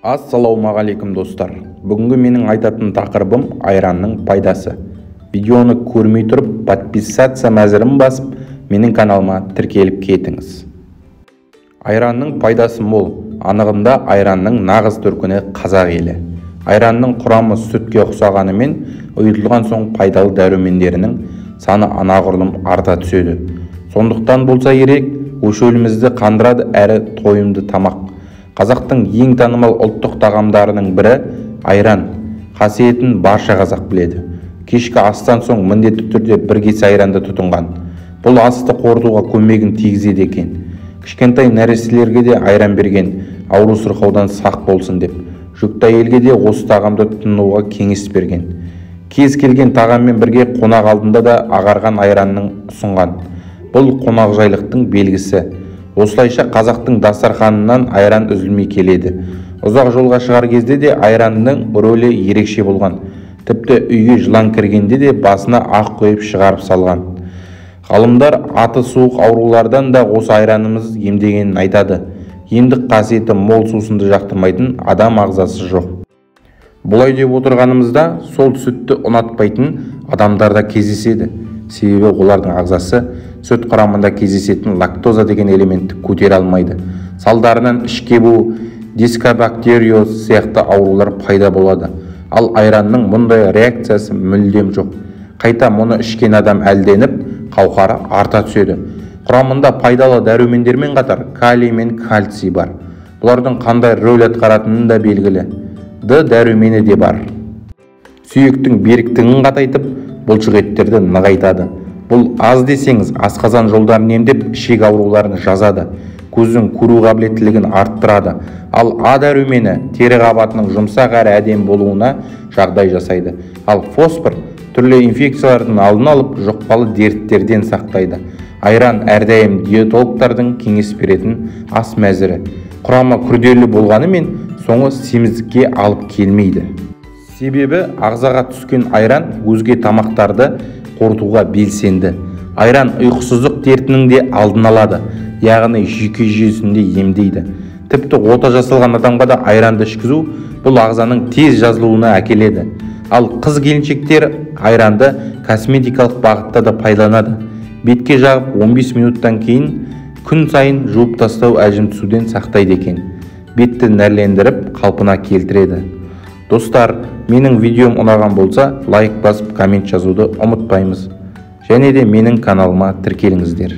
Ассалаумағалейкум достар. Бүгінгі менің айтатын тақырыбым айранның пайдасы. Видеоны көрмей тұрып, подписаться мәзірін басып, менің каналыма тіркеліп кетіңіз. Айранның пайдасы мол. Анығында айранның нағыз төркіні қазақ елі. Айранның құрамы сүтке ұқсағанымен, ұйытылған соң пайдалы дәрумендерінің саны анағұрлым арта түседі. Сондықтан болса керек, өшөлімізді қандырады әрі тойымды тамақ. Қазақтың ең танымал ұлттық тағамдарының бірі айран. Қасиетін барша қазақ біледі. Кешкі астан соң міндетті түрде бір кесе айранды тұтынған. Бұл асты қорытуға көмегін тигізеді екен. Кішкентай нәрестелерге де айран берген, ауру сырқаудан сақ болсын деп. Жүкті әйелге де осы тағамды тұтынуға кеңес берген. Кез келген тағаммен бірге қонақ алдында да ағарған айранның ұсынған. Бұл қонақжайлықтың белгісі. Осылайша қазақтың дастарханынан айран үзілмей келеді. Ұзақ жолға шығар кезде де айранның рөлі ерекше болған. Тіпті үйге жылан кіргенде де басына ақ қойып шығарып салған. Ғалымдар аты суық аурулардан да осы айранымыз емдегенін айтады. Емдік қасиеті мол сусынды жақтырмайтын адам ағзасы жоқ. Бұлай деп отырғанымызда сол сүтті ұнатпайтын адамдарда кездеседі. Себебі олардың ағзасы сүт құрамында кездесетін лактоза деген элементті көтере алмайды. Салдарынан ішкебу, дискобактериоз сияқты аурулар пайда болады. Ал айранның мұндай реакциясы мүлдем жоқ. Қайта мұны ішкен адам әлденіп, қауқары арта түседі. Құрамында пайдалы дәрумендермен қатар калий мен кальций бар. Бұлардың қандай рөл атқаратыны да белгілі. Д дәрумені де бар. Сүйектің беріктігін қатайтып, бұлшық еттерді нығайтады. Бұл аз десеңіз асқазан жолдарын емдеп, ішек ауруларын жазады. Көздің көру қабілеттілігін арттырады. Ал А дәрумені тері қабатының жұмсақ әрі әдемі болуына жағдай жасайды. Ал фосфор түрлі инфекциялардың алдын алып, жұқпалы дерттерден сақтайды. Айран әрдайым диетологтардың кеңес беретін ас мәзірі. Құрамы күрделі болғанымен соңы семіздікке алып келмейді. Себебі ағзаға түскен айран өзге тамақтарды қорытуға белсенді. Айран ұйқысыздық дертінің де алдын алады, яғни жүйке жүйесінде емдейді. Тіпті ота жасалған адамға да айранды ішкізу бұл ағзаның тез жазылуына әкеледі. Ал қыз келіншектер айранды косметикалық бағытта да пайдаланады. Бетке жағып 15 минуттан кейін күн сайын жуып тастау әжім түсуден сақтайды екен. Бетті нәрлендіріп қалпына келтіреді. Достар, менің видеом ұнаған болса, лайк басып коммент жазуды ұмытпаймыз. Және де менің каналыма тіркеліңіздер.